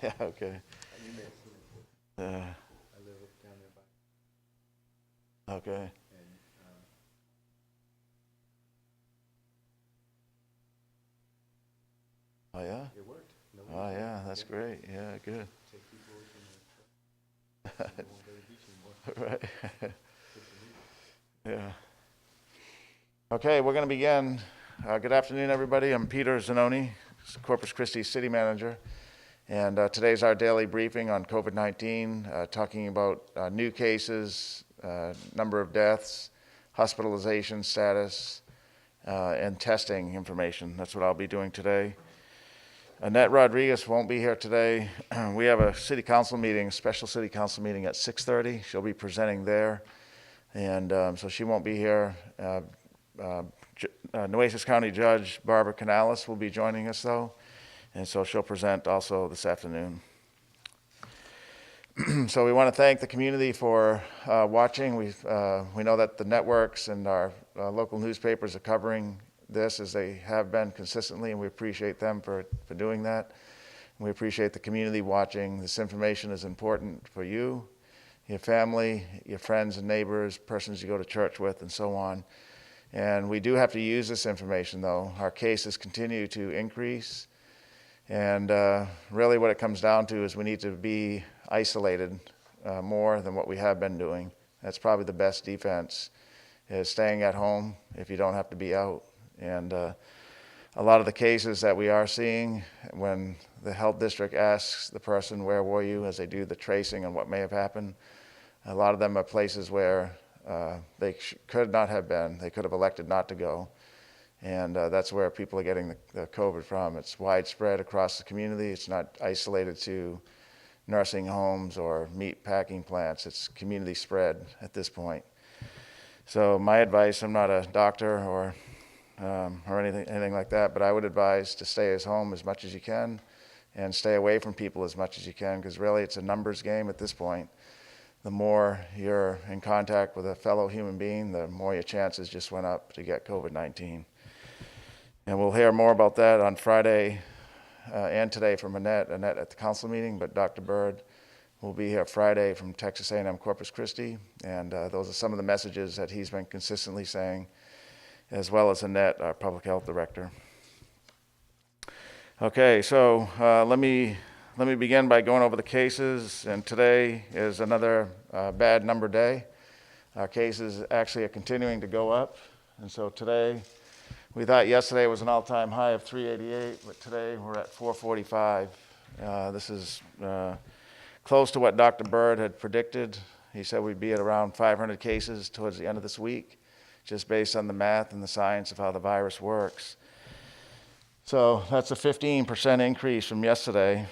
Yeah, okay. You may have seen it. Uh, I live up down there okay. and Oh, yeah? it worked. Oh, yeah, that's great. Yeah, good. Take people away from the don't want to go to the beach anymore. Right. Good for me. Yeah. Okay, we're going to begin. Good afternoon, everybody. I'm Peter Zanoni, Corpus Christi City Manager. And today's our daily briefing on COVID-19, talking about new cases, number of deaths, hospitalization status, and testing information. That's what I'll be doing today. Annette Rodriguez won't be here today. We have a city council meeting, special city council meeting at 6:30. She'll be presenting there. And so she won't be here. Nueces County Judge Barbara Canales will be joining us, though. And so she'll present also this afternoon. So we want to thank the community for watching. We know that the networks and our local newspapers are covering this as they have been consistently, and we appreciate them for doing that. And we appreciate the community watching. This information is important for you, your family, your friends and neighbors, persons you go to church with, and so on. And we do have to use this information, though. Our cases continue to increase. And really what it comes down to is we need to be isolated more than what we have been doing. That's probably the best defense, is staying at home if you don't have to be out. And a lot of the cases that we are seeing, when the health district asks the person, where were you, as they do the tracing and what may have happened, a lot of them are places where they could not have been. They could have elected not to go. And that's where people are getting the COVID from. It's widespread across the community. It's not isolated to nursing homes or meat packing plants. It's community spread at this point. So my advice, I'm not a doctor or anything like that, but I would advise to stay at home as much as you can and stay away from people as much as you can, because really it's a numbers game at this point. The more you're in contact with a fellow human being, the more your chances just went up to get COVID-19. And we'll hear more about that on Friday and today from Annette at the council meeting, but Dr. Bird will be here Friday from Texas A&M Corpus Christi, and those are some of the messages that he's been consistently saying, as well as Annette, our public health director. Okay, so let me begin by going over the cases, and today is another bad number day. Our cases actually are continuing to go up, and so today, we thought yesterday was an all-time high of 388, but today we're at 445. This is close to what Dr. Bird had predicted. He said we'd be at around 500 cases towards the end of this week, just based on the math and the science of how the virus works. So that's a 15% increase from yesterday.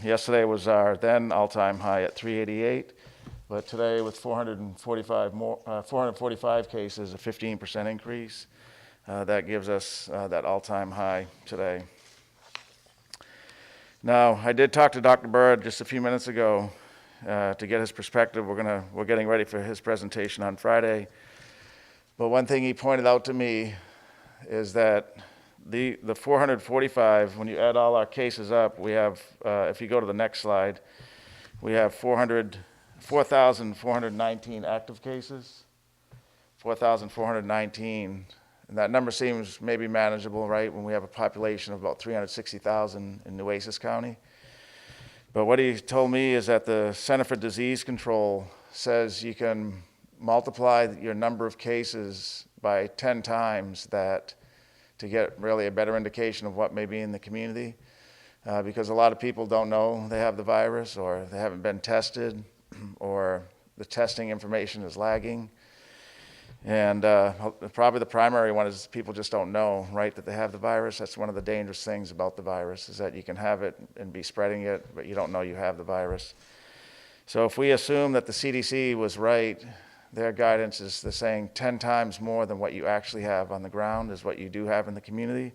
Yesterday was our then all-time high at 388, but today with 445 cases, a 15% increase. That gives us that all-time high today. Now, I did talk to Dr. Bird just a few minutes ago to get his perspective. We're getting ready for his presentation on Friday. But one thing he pointed out to me is that the 445, when you add all our cases up, we have, if you go to the next slide, we have 4,419 active cases, 4,419. And that number seems maybe manageable, right, when we have a population of about 360,000 in Nueces County. But what he told me is that the Center for Disease Control says you can multiply your number of cases by 10 times that to get really a better indication of what may be in the community, because a lot of people don't know they have the virus, or they haven't been tested, or the testing information is lagging. And probably the primary one is people just don't know, right, that they have the virus. That's one of the dangerous things about the virus, is that you can have it and be spreading it, but you don't know you have the virus. So if we assume that the CDC was right, their guidance is they're saying 10 times more than what you actually have on the ground is what you do have in the community,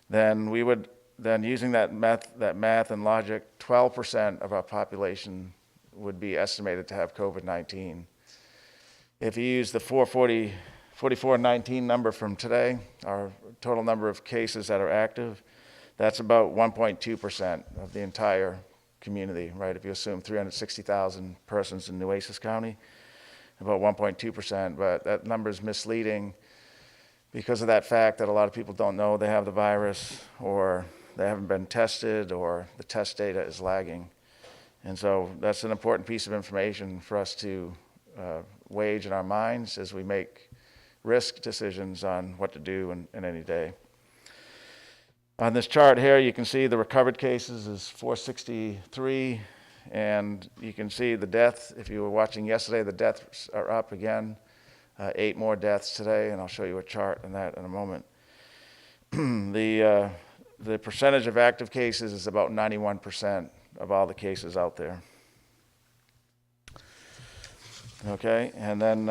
then we would, then using that math and logic, 12% of our population would be estimated to have COVID-19. If you use the 4,419 number from today, our total number of cases that are active, that's about 1.2% of the entire community, right? If you assume 360,000 persons in Nueces County, about 1.2%, but that number is misleading because of that fact that a lot of people don't know they have the virus, or they haven't been tested, or the test data is lagging. And so that's an important piece of information for us to wage in our minds as we make risk decisions on what to do in any day. On this chart here, you can see the recovered cases is 463, and you can see the death. If you were watching yesterday, the deaths are up again. 8 more deaths today, and I'll show you a chart on that in a moment. The percentage of active cases is about 91% of all the cases out there. Okay, and then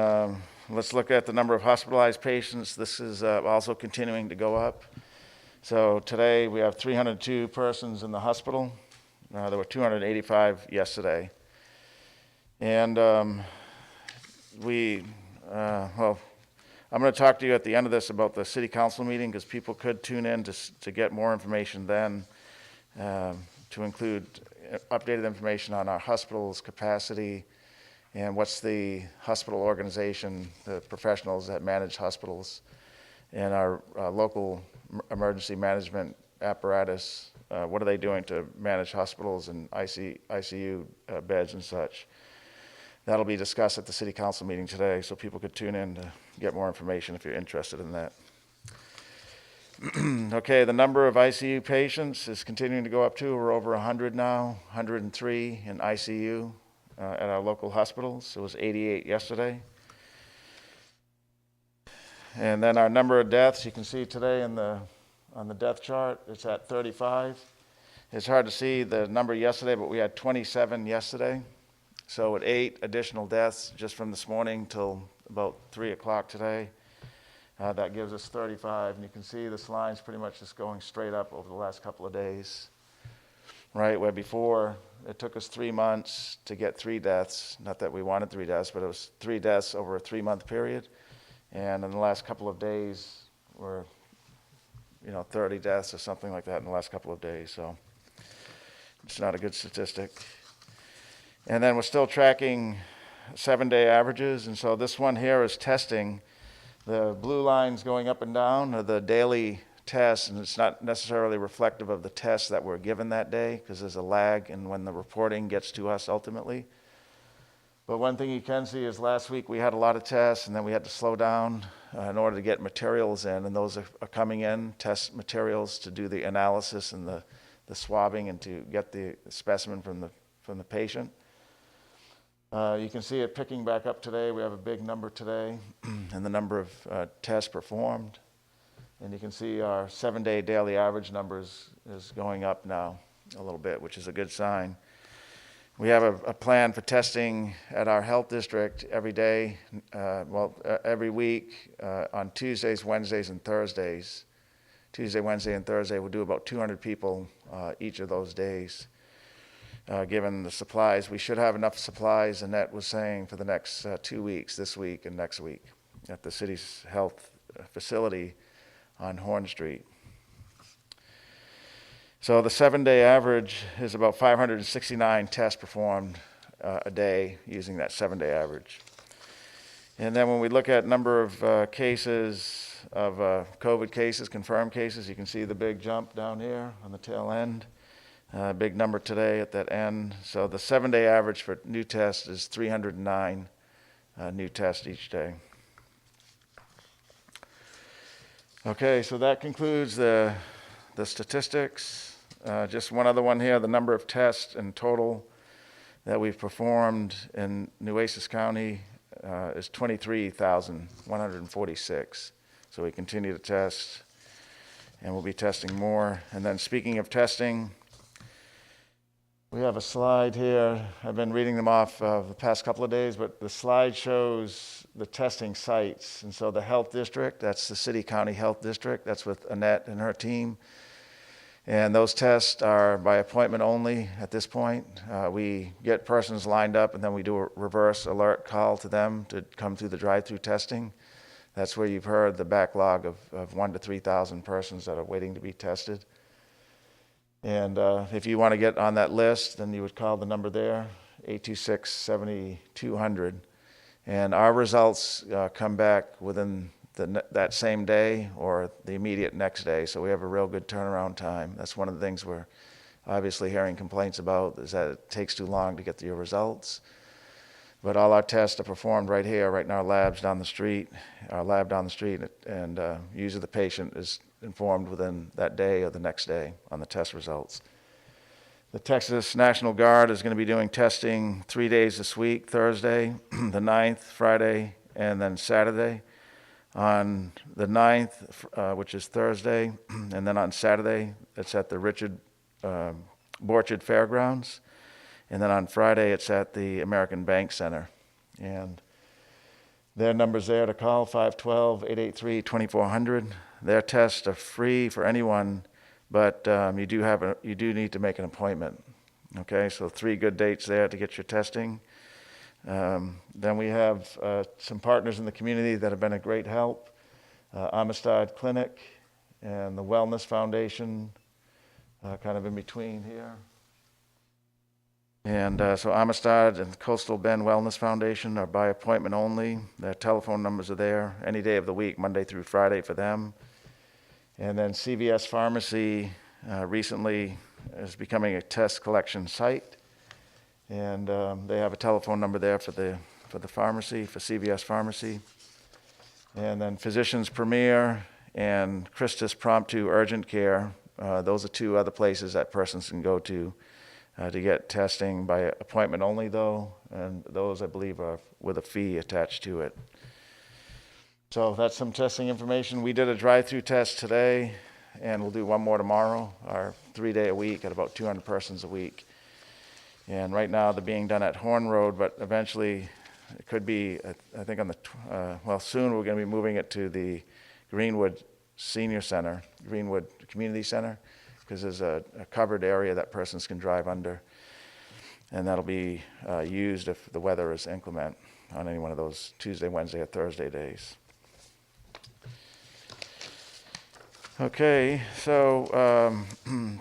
let's look at the number of hospitalized patients. This is also continuing to go up. So today we have 302 persons in the hospital. There were 285 yesterday. And well, I'm going to talk to you at the end of this about the city council meeting, because people could tune in to get more information then, to include updated information on our hospital's capacity and what's the hospital organization, the professionals that manage hospitals, and our local emergency management apparatus. What are they doing to manage hospitals and ICU beds and such? That'll be discussed at the city council meeting today, so people could tune in to get more information if you're interested in that. Okay, the number of ICU patients is continuing to go up too. We're over 100 now, 103 in ICU at our local hospitals. It was 88 yesterday. And then our number of deaths, you can see today on the death chart, it's at 35. It's hard to see the number yesterday, but we had 27 yesterday. So at 8 additional deaths just from this morning till about 3 o'clock today. That gives us 35, and you can see this line's pretty much just going straight up over the last couple of days, right? Where before it took us 3 months to get 3 deaths. Not that we wanted 3 deaths, but it was 3 deaths over a 3-month period. And in the last couple of days, we're 30 deaths or something like that in the last couple of days. So it's not a good statistic. And then we're still tracking 7-day averages. And so this one here is testing. The blue lines going up and down are the daily tests, and it's not necessarily reflective of the tests that were given that day, because there's a lag in when the reporting gets to us ultimately. But one thing you can see is last week we had a lot of tests, and then we had to slow down in order to get materials in, and those are coming in, test materials to do the analysis and the swabbing and to get the specimen from the patient. You can see it picking back up today. We have a big number today and the number of tests performed. And you can see our 7-day daily average numbers is going up now a little bit, which is a good sign. We have a plan for testing at our health district every day, every week on Tuesdays, Wednesdays, and Thursdays. Tuesday, Wednesday, and Thursday, we'll do about 200 people each of those days. Given the supplies, we should have enough supplies, Annette was saying, for the next 2 weeks, this week and next week, at the city's health facility on Horn Street. So the 7-day average is about 569 tests performed a day using that 7-day average. And then when we look at number of cases of COVID cases, confirmed cases, you can see the big jump down here on the tail end. Big number today at that end. So the 7-day average for new tests is 309 new tests each day. Okay, so that concludes the statistics. Just one other one here, the number of tests in total that we've performed in Nueces County is 23,146. So we continue to test, and we'll be testing more. And then speaking of testing, we have a slide here. I've been reading them off the past couple of days, but the slide shows the testing sites. And so the health district, that's the city-county health district, that's with Annette and her team. And those tests are by appointment only at this point. We get persons lined up, and then we do a reverse alert call to them to come through the drive-through testing. That's where you've heard the backlog of 1,000 to 3,000 persons that are waiting to be tested. And if you want to get on that list, then you would call the number there, 826-7200. And our results come back within that same day or the immediate next day. So we have a real good turnaround time. That's one of the things we're obviously hearing complaints about, is that it takes too long to get your results. But all our tests are performed right here, right in our labs down the street, and usually the patient is informed within that day or the next day on the test results. The Texas National Guard is going to be doing testing 3 days this week: Thursday, the 9th, Friday, and then Saturday. On the 9th, which is Thursday, and then on Saturday, it's at the Richard Borchard Fairgrounds. And then on Friday, it's at the American Bank Center. And their number's there to call, 512-883-2400. Their tests are free for anyone, but you do need to make an appointment. Okay, so 3 good dates there to get your testing. Then we have some partners in the community that have been a great help. Amistad Clinic and the Wellness Foundation, kind of in between here. And so Amistad and Coastal Bend Wellness Foundation are by appointment only. Their telephone numbers are there any day of the week, Monday through Friday for them. And then CVS Pharmacy recently is becoming a test collection site. And they have a telephone number there for the pharmacy, for CVS Pharmacy. And then Physicians Premier and Christus Promptu Urgent Care, those are 2 other places that persons can go to get testing by appointment only, though, and those, I believe, are with a fee attached to it. So that's some testing information. We did a drive-through test today, and we'll do one more tomorrow, our 3-day a week at about 200 persons a week. And right now they're being done at Horn Road, but eventually it could be, I think soon we're going to be moving it to the Greenwood Senior Center, Greenwood Community Center, because there's a covered area that persons can drive under, and that'll be used if the weather is inclement on any one of those Tuesday, Wednesday, or Thursday days. Okay, so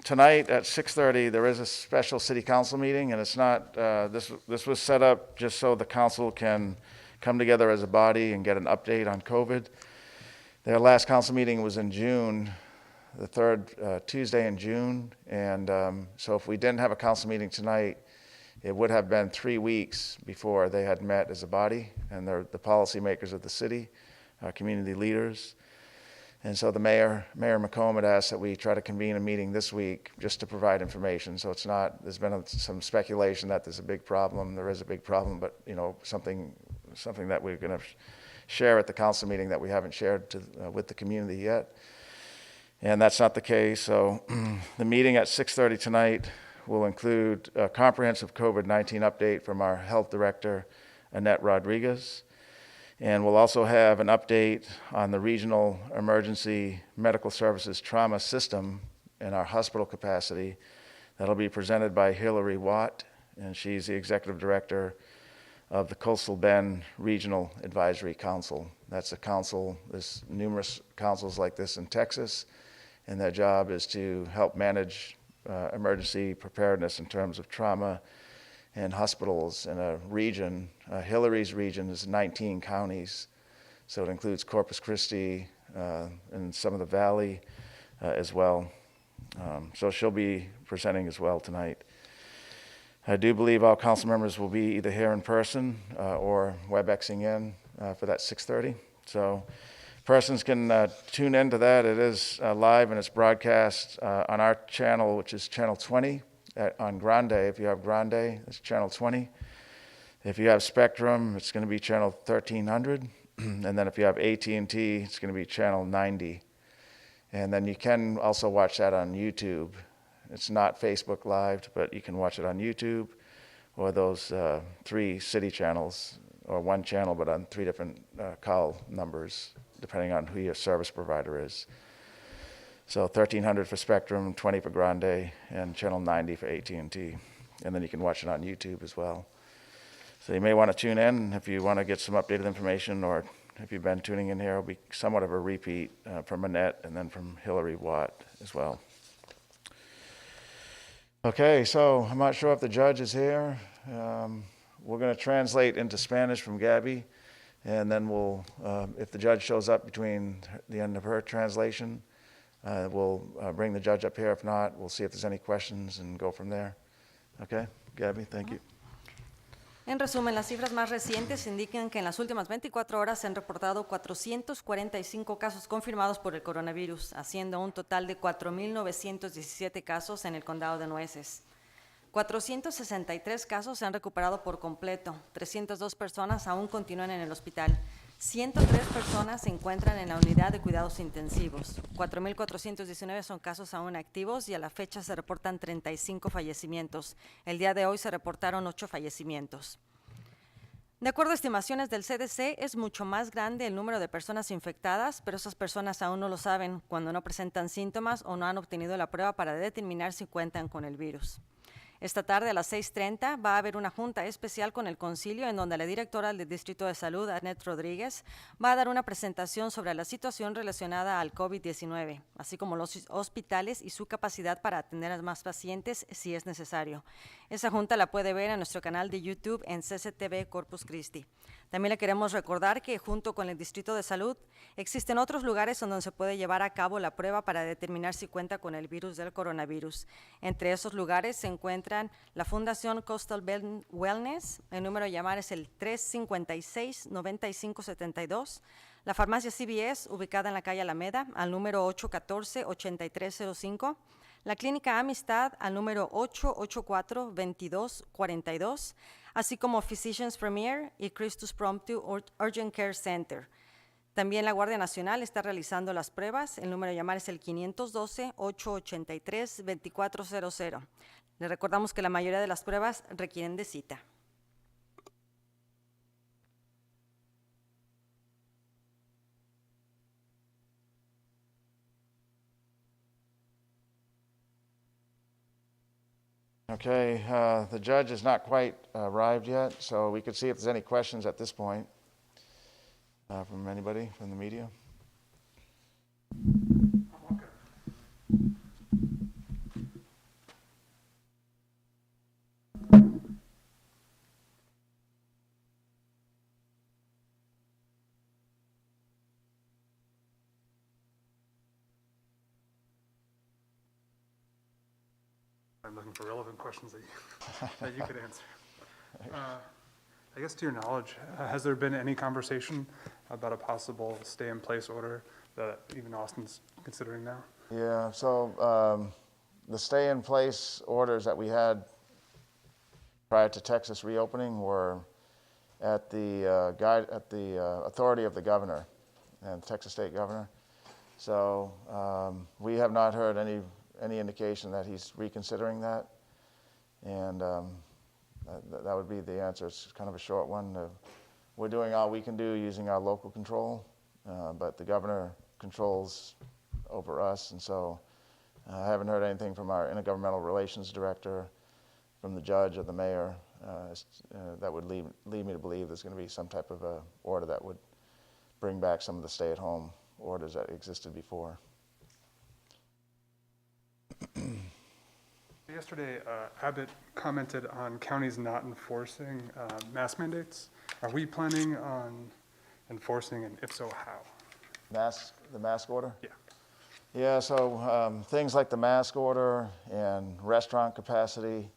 tonight at 6:30 there is a special city council meeting, and it's not, this was set up just so the council can come together as a body and get an update on COVID. Their last council meeting was in June, the 3rd Tuesday in June, and so if we didn't have a council meeting tonight, it would have been 3 weeks before they had met as a body, and they're the policymakers of the city, community leaders. And so the Mayor McComb had asked that we try to convene a meeting this week just to provide information. So it's not, there's been some speculation that there's a big problem. There is a big problem, but something that we're going to share at the council meeting that we haven't shared with the community yet. And that's not the case. So the meeting at 6:30 tonight will include a comprehensive COVID-19 update from our health director, Annette Rodriguez. And we'll also have an update on the regional emergency medical services trauma system in our hospital capacity. That'll be presented by Hillary Watt, and she's the executive director of the Coastal Bend Regional Advisory Council. That's a council, there's numerous councils like this in Texas, and their job is to help manage emergency preparedness in terms of trauma and hospitals in a region. Hillary's region is 19 counties, so it includes Corpus Christi and some of the valley as well. So she'll be presenting as well tonight. I do believe all council members will be either here in person or WebExing in for that 6:30. So persons can tune into that. It is live and it's broadcast on our channel, which is channel 20 on Grande. If you have Grande, it's channel 20. If you have Spectrum, it's going to be channel 1300. And then if you have AT&T, it's going to be channel 90. And then you can also watch that on YouTube. It's not Facebook Live, but you can watch it on YouTube or those 3 city channels, or 1 channel, but on 3 different call numbers, depending on who your service provider is. So 1300 for Spectrum, 20 for Grande, and channel 90 for AT&T. And then you can watch it on YouTube as well. So you may want to tune in if you want to get some updated information, or if you've been tuning in here, it'll be somewhat of a repeat from Annette and then from Hillary Watt as well. Okay, so I'm not sure if the judge is here. We're going to translate into Spanish from Gabby, and then we'll, if the judge shows up between the end of her translation, we'll bring the judge up here. If not, we'll see if there's any questions and go from there. Okay, Gabby, thank you. En resumen, las cifras más recientes indican que en las últimas 24 horas se han reportado 445 casos confirmados por el coronavirus, haciendo un total de 4.917 casos en el condado de Nueces. 463 casos se han recuperado por completo, 302 personas aún continúan en el hospital, 103 personas se encuentran en la unidad de cuidados intensivos, 4.419 son casos aún activos y a la fecha se reportan 35 fallecimientos. El día de hoy se reportaron 8 fallecimientos. De acuerdo a estimaciones del CDC, es mucho más grande el número de personas infectadas, pero esas personas aún no lo saben cuando no presentan síntomas o no han obtenido la prueba para determinar si cuentan con el virus. Esta tarde a las 6:30 va a haber una junta especial con el concilio en donde la directora del Distrito de Salud, Annette Rodríguez, va a dar una presentación sobre la situación relacionada al COVID-19, así como los hospitales y su capacidad para atender a más pacientes si es necesario. Esa junta la puede ver en nuestro canal de YouTube en CCTV Corpus Christi. También le queremos recordar que junto con el Distrito de Salud existen otros lugares en donde se puede llevar a cabo la prueba para determinar si cuenta con el virus del coronavirus. Entre esos lugares se encuentran la Fundación Coastal Wellness, el número de llamar es el 356-9572, la farmacia CVS ubicada en la calle Alameda al número 814-8305, la Clínica Amistad al número 884-2242, así como Physicians Premier y Christus Promptu Urgent Care Center. También la Guardia Nacional está realizando las pruebas. El número de llamar es el 512-883-2400. Le recordamos que la mayoría de las pruebas requieren de cita. Okay, the judge has not quite arrived yet, so we could see if there's any questions at this point from anybody from the media. I'm looking for relevant questions that you could answer. I guess to your knowledge, has there been any conversation about a possible stay-in-place order that even Austin's considering now? Yeah, so the stay-in-place orders that we had prior to Texas reopening were at the authority of the governor and Texas state governor. So we have not heard any indication that he's reconsidering that, and that would be the answer. It's kind of a short one. We're doing all we can do using our local control, but the governor controls over us, and so I haven't heard anything from our intergovernmental relations director, from the judge or the mayor that would lead me to believe there's going to be some type of a order that would bring back some of the stay-at-home orders that existed before. Yesterday, Abbott commented on counties not enforcing mask mandates. Are we planning on enforcing, and if so, how? The mask order? Yeah. Yeah, so things like the mask order and restaurant capacity,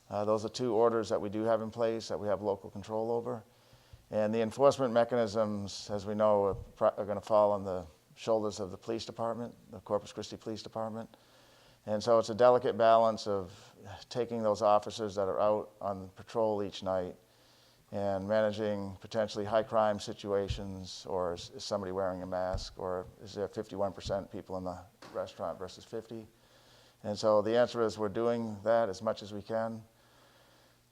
those are two orders that we do have in place that we have local control over. And the enforcement mechanisms, as we know, are going to fall on the shoulders of the police department, the Corpus Christi Police Department. And so it's a delicate balance of taking those officers that are out on patrol each night and managing potentially high crime situations, or is somebody wearing a mask, or is there 51% people in the restaurant versus 50? And so the answer is we're doing that as much as we can,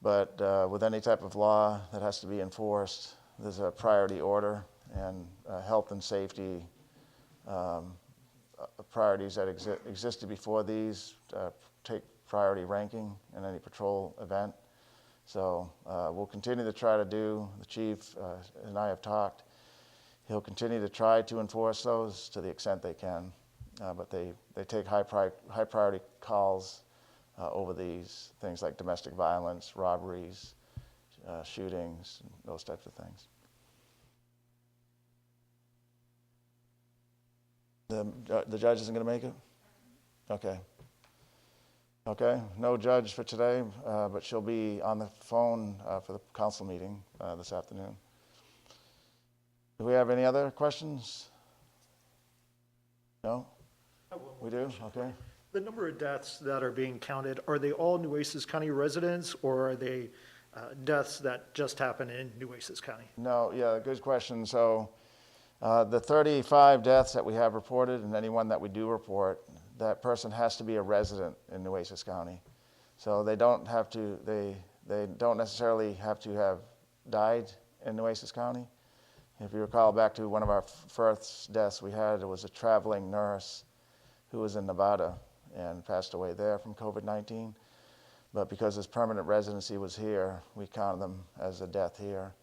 but with any type of law that has to be enforced, there's a priority order, and health and safety priorities that existed before these take priority ranking in any patrol event. So we'll continue to try to do, the chief and I have talked, he'll continue to try to enforce those to the extent they can, but they take high priority calls over these things like domestic violence, robberies, shootings, those types of things. The judge isn't going to make it? Okay. Okay, no judge for today, but she'll be on the phone for the council meeting this afternoon. Do we have any other questions? No? We do? Okay. The number of deaths that are being counted, are they all Nueces County residents, or are they deaths that just happen in Nueces County? No, yeah, good question. So the 35 deaths that we have reported, and anyone that we do report, that person has to be a resident in Nueces County. So they don't have to, they don't necessarily have to have died in Nueces County. If you recall back to one of our first deaths we had, it was a traveling nurse who was in Nevada and passed away there from COVID-19. But because his permanent residency was here, we counted them as a death here.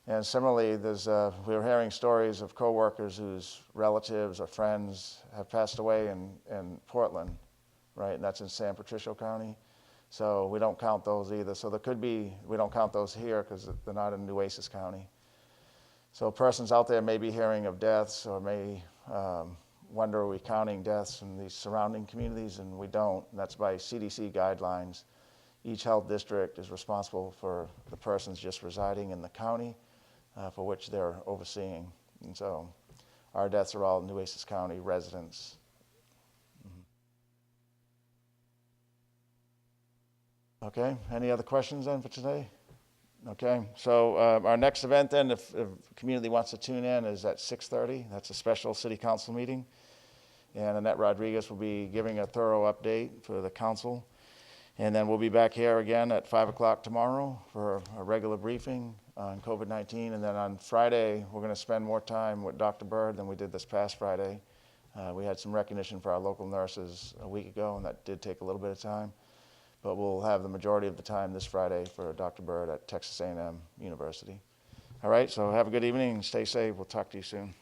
And similarly, we were hearing stories of coworkers whose relatives or friends have passed away in Portland, right? And that's in San Patricio County. So we don't count those either. So there could be, we don't count those here because they're not in Nueces County. So persons out there may be hearing of deaths or may wonder, are we counting deaths in these surrounding communities? And we don't. And that's by CDC guidelines. Each health district is responsible for the persons just residing in the county for which they're overseeing. And so our deaths are all Nueces County residents. Okay, any other questions then for today? Okay, so our next event then, if the community wants to tune in, is at 6:30. That's a special city council meeting. And Annette Rodriguez will be giving a thorough update for the council. And then we'll be back here again at 5 o'clock tomorrow for a regular briefing on COVID-19. And then on Friday, we're going to spend more time with Dr. Bird than we did this past Friday. We had some recognition for our local nurses a week ago, and that did take a little bit of time. But we'll have the majority of the time this Friday for Dr. Bird at Texas A&M University. All right, so have a good evening and stay safe. We'll talk to you soon.